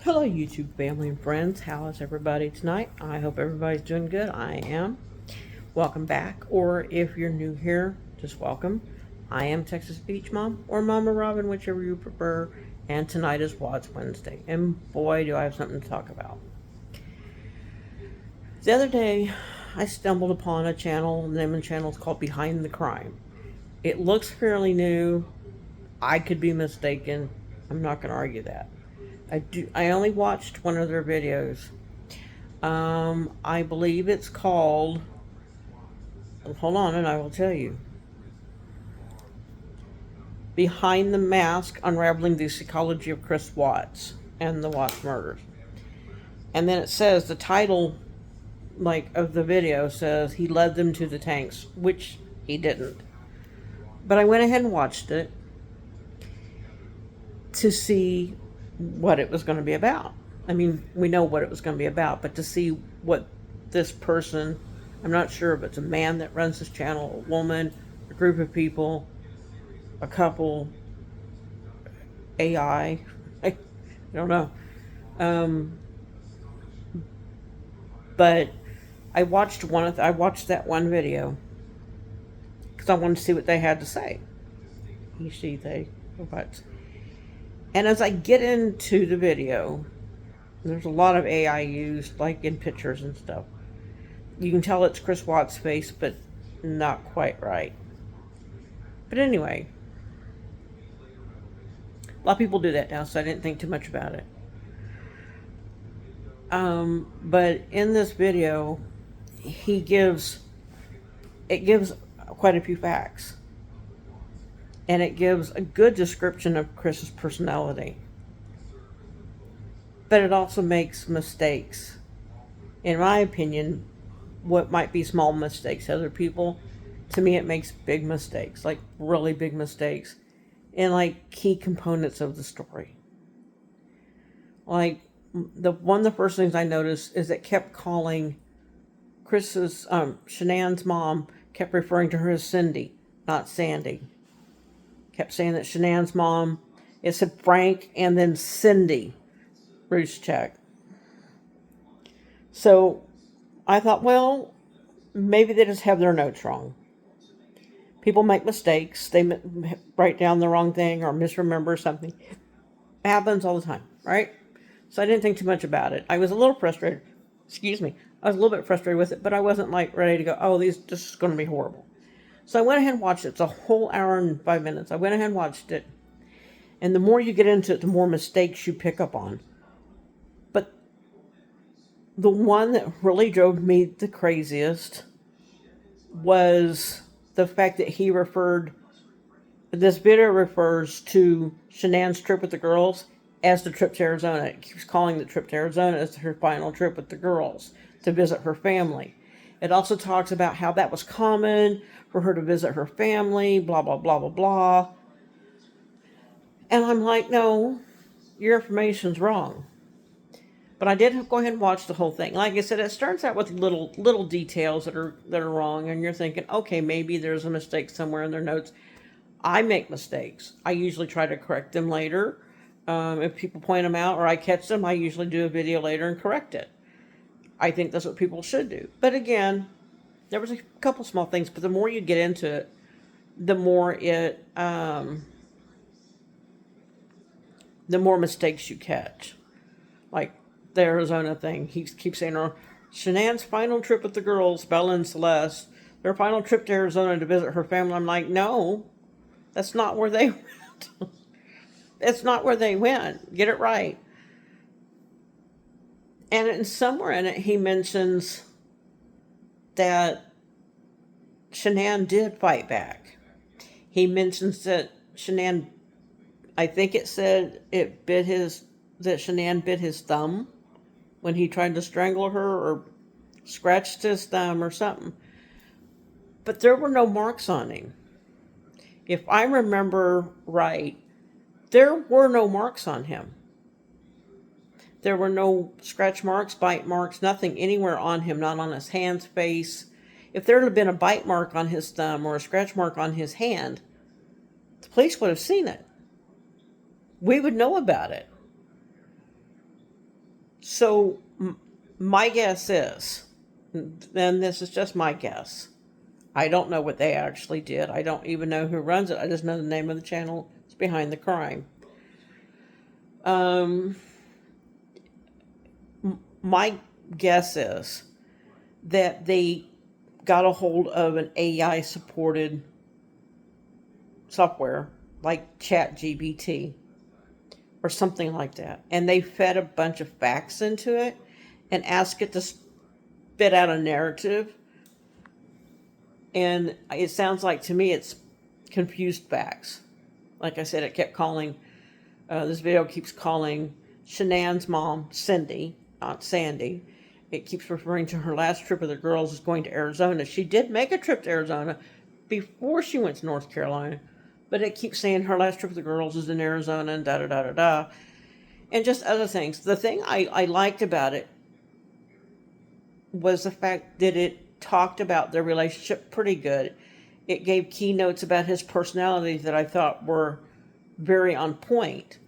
Hello, YouTube family and friends. How is everybody tonight? I hope everybody's doing good. I am. Welcome back, or if you're new here, just welcome. I am Texas Beach Mom, or Mama Robin, whichever you prefer, and tonight is Watch Wednesday. And boy, do I have something to talk about. The other day, I stumbled upon a channel, the name of the channel is called Behind the Crime. It looks fairly new. I could be mistaken. I'm not going to argue that. I only watched one of their videos. I believe it's called. Hold on, and I will tell you. Behind the Mask: Unraveling the Psychology of Chris Watts and the Watts Murders. And then it says the title, of the video says he led them to the tanks, which he didn't. But I went ahead and watched it to see what it was going to be about. I mean, we know what it was going to be about, but to see what this person, I'm not sure if it's a man that runs this channel, a woman, a group of people, a couple, AI, I don't know. But I watched that one video because I wanted to see what they had to say. He, she, they, robots. And as I get into the video, there's a lot of AI used, like in pictures and stuff. You can tell it's Chris Watts' face, but not quite right. But anyway, a lot of people do that now, so I didn't think too much about it. But in this video, it gives quite a few facts. And it gives a good description of Chris's personality. But it also makes mistakes. In my opinion, what might be small mistakes to other people, to me it makes big mistakes, like really big mistakes, in like key components of the story. Like one of the first things I noticed is it kept calling Chris's Shanann's mom kept referring to her as Cindy, not Sandy. Kept saying that Shanann's mom, it said Frank and then Cindy Rooschek. So I thought, well, maybe they just have their notes wrong. People make mistakes. They write down the wrong thing or misremember something. It happens all the time, right? So I didn't think too much about it. I was a little frustrated. Excuse me. I was a little bit frustrated with it, but I wasn't like ready to go, oh, this is going to be horrible. So I went ahead and watched it. It's a whole hour and 5 minutes. I went ahead and watched it. And the more you get into it, the more mistakes you pick up on. But the one that really drove me the craziest was the fact that this video refers to Shanann's trip with the girls as the trip to Arizona. It keeps calling the trip to Arizona as her final trip with the girls to visit her family. It also talks about how that was common for her to visit her family, blah, blah, blah, blah, blah. And I'm like, no, your information's wrong. But I did go ahead and watch the whole thing. Like I said, it starts out with little details that are wrong, and you're thinking, okay, maybe there's a mistake somewhere in their notes. I make mistakes. I usually try to correct them later. If people point them out or I catch them, I usually do a video later and correct it. I think that's what people should do. But again, there was a couple small things, but the more you get into it, the more mistakes you catch. Like the Arizona thing. He keeps saying, Shanann's final trip with the girls, Bella and Celeste, their final trip to Arizona to visit her family. I'm like, no, that's not where they went. That's not where they went. Get it right. And somewhere in it, he mentions that Shanann did fight back. He mentions that Shanann, I think it said that Shanann bit his thumb when he tried to strangle her or scratched his thumb or something. But there were no marks on him. If I remember right, there were no marks on him. There were no scratch marks, bite marks, nothing anywhere on him, not on his hands, face. If there had been a bite mark on his thumb or a scratch mark on his hand, the police would have seen it. We would know about it. So, my guess is, and this is just my guess, I don't know what they actually did. I don't even know who runs it. I just know the name of the channel. It's Behind the Crime. Um, my guess is that they got a hold of an AI supported software like ChatGPT or something like that. And they fed a bunch of facts into it and asked it to spit out a narrative. And it sounds like to me it's confused facts. Like I said, it kept calling, this video keeps calling Shanann's mom Cindy, not Sandy. It keeps referring to her last trip with the girls is going to Arizona. She did make a trip to Arizona before she went to North Carolina, but it keeps saying her last trip with the girls is in Arizona and da da da da da. And just other things. The thing I liked about it was the fact that it talked about their relationship pretty good. It gave keynotes about his personality that I thought were very on point.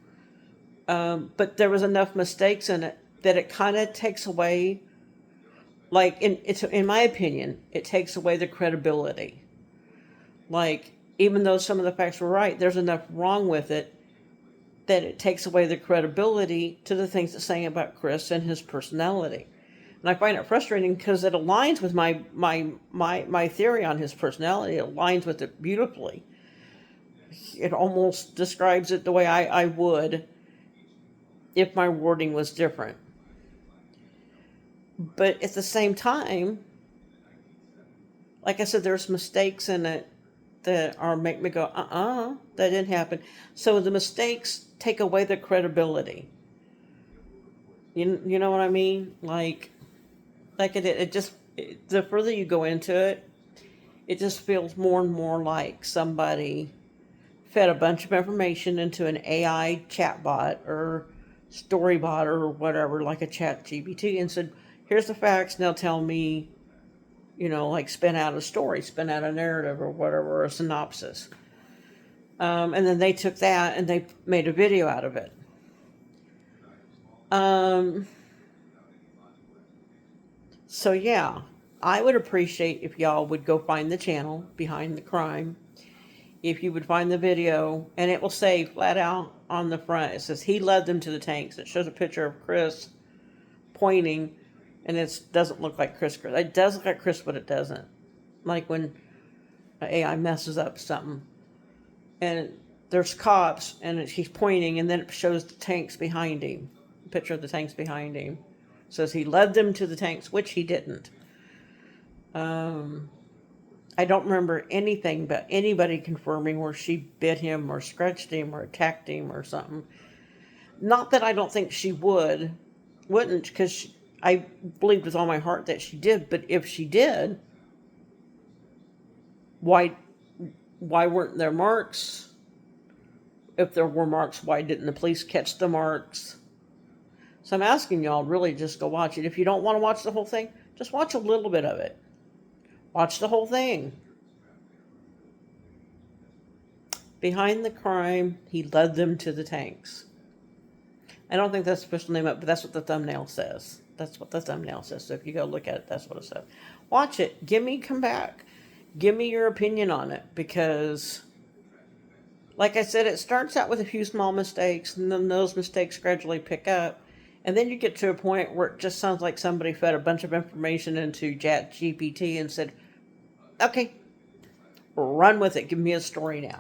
But there was enough mistakes in it that it kind of takes away, like in my opinion, it takes away the credibility. Like even though some of the facts were right, there's enough wrong with it that it takes away the credibility to the things it's saying about Chris and his personality. And I find it frustrating because it aligns with my theory on his personality. It aligns with it beautifully. It almost describes it the way I would if my wording was different. But at the same time, like I said, there's mistakes in it that are make me go, that didn't happen. So the mistakes take away the credibility. You know what I mean? Like it just the further you go into it, it just feels more and more like somebody fed a bunch of information into an AI chatbot or storybot or whatever, like a chat GPT, and said, here's the facts, now tell me, like spin out a story, spin out a narrative or whatever, or a synopsis. And then they took that and they made a video out of it. Um, so, yeah, I would appreciate if y'all would go find the channel Behind the Crime. If you would find the video, and it will say flat out on the front, it says he led them to the tanks. It shows a picture of Chris pointing, and it doesn't look like Chris. It does look like Chris, but it doesn't. Like when AI messes up something, and there's cops, and he's pointing, and then it shows the tanks behind him. A picture of the tanks behind him. It says he led them to the tanks, which he didn't. I don't remember anything but anybody confirming where she bit him or scratched him or attacked him or something. Not that I don't think she wouldn't, because I believed with all my heart that she did. But if she did, why weren't there marks? If there were marks, why didn't the police catch the marks? So I'm asking y'all, really just go watch it. If you don't want to watch the whole thing, just watch a little bit of it. Watch the whole thing. Behind the Crime, he led them to the tanks. I don't think that's the official name of it, but that's what the thumbnail says. That's what the thumbnail says. So if you go look at it, that's what it says. Watch it. Come back. Give me your opinion on it, because, like I said, it starts out with a few small mistakes, and then those mistakes gradually pick up. And then you get to a point where it just sounds like somebody fed a bunch of information into ChatGPT and said, okay, run with it. Give me a story now.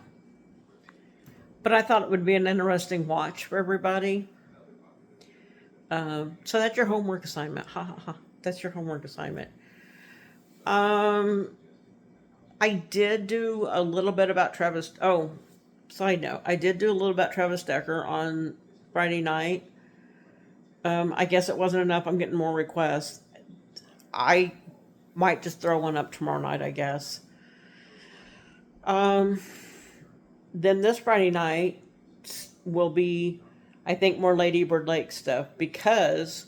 But I thought it would be an interesting watch for everybody. So that's your homework assignment. Ha ha ha. That's your homework assignment. Um, I did do a little bit about Travis. Oh, side note, I did do a little about Travis Decker on Friday night. I guess it wasn't enough. I'm getting more requests. I might just throw one up tomorrow night, I guess. Um, then this Friday night will be, I think, more Lady Bird Lake stuff, because,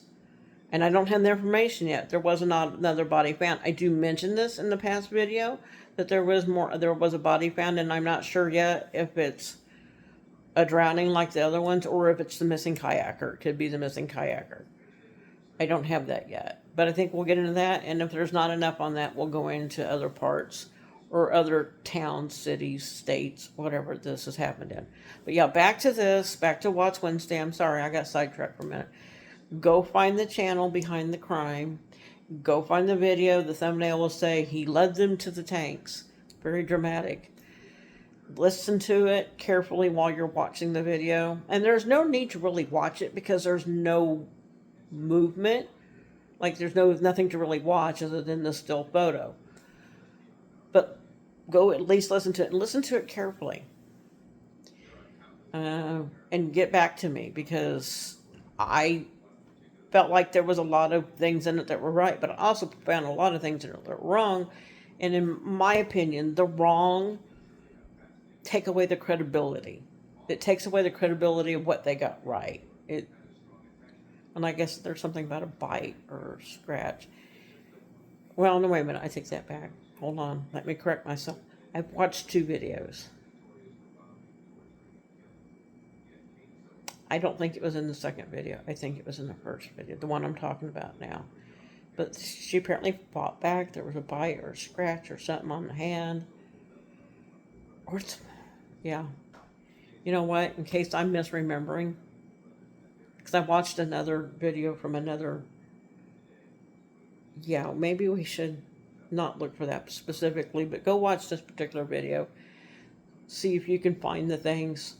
and I don't have the information yet, there was not another body found. I do mention this in the past video, that there was a body found, and I'm not sure yet if it's a drowning like the other ones, or if it's the missing kayaker. It could be the missing kayaker. I don't have that yet. But I think we'll get into that. And if there's not enough on that, we'll go into other parts or other towns, cities, states, whatever this has happened in. But yeah, back to this, back to Watch Wednesday. I'm sorry, I got sidetracked for a minute. Go find the channel behind the crime. Go find the video. The thumbnail will say he led them to the tanks. Very dramatic. Listen to it carefully while you're watching the video. And there's no need to really watch it because there's no movement. Like there's nothing to really watch other than the still photo. But go at least listen to it and listen to it carefully. And get back to me because I felt like there was a lot of things in it that were right, but I also found a lot of things in it that were wrong. And in my opinion, the wrong take away the credibility. It takes away the credibility of what they got right. And I guess there's something about a bite or scratch. Well, no, wait a minute. I take that back. Hold on. Let me correct myself. I've watched 2 videos. I don't think it was in the second video. I think it was in the first video, the one I'm talking about now. But she apparently fought back. There was a bite or a scratch or something on the hand. Or yeah. You know what? In case I'm misremembering, because I watched another video from another. Yeah, maybe we should not look for that specifically, but go watch this particular video. See if you can find the things,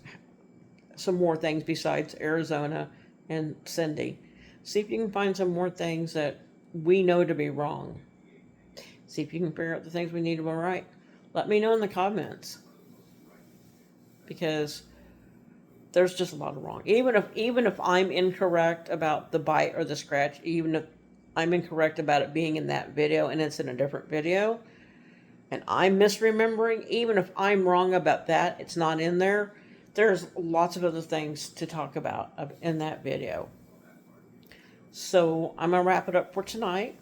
some more things besides Arizona and Cindy. See if you can find some more things that we know to be wrong. See if you can figure out the things we need to be right. Let me know in the comments. Because there's just a lot of wrong. Even if I'm incorrect about the bite or the scratch, even if I'm incorrect about it being in that video and it's in a different video, and I'm misremembering, even if I'm wrong about that, it's not in there, there's lots of other things to talk about in that video. So I'm going to wrap it up for tonight.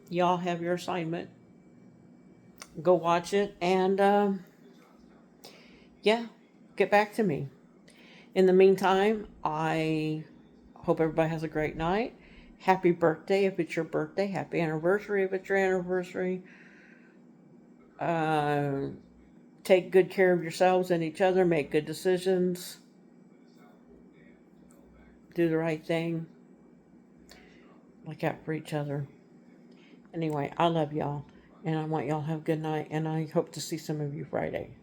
Y'all have your assignment. Go watch it and, yeah, get back to me. In the meantime, I hope everybody has a great night. Happy birthday if it's your birthday. Happy anniversary if it's your anniversary. Take good care of yourselves and each other. Make good decisions. Do the right thing. Look out for each other. Anyway, I love y'all. And I want y'all to have a good night. And I hope to see some of you Friday.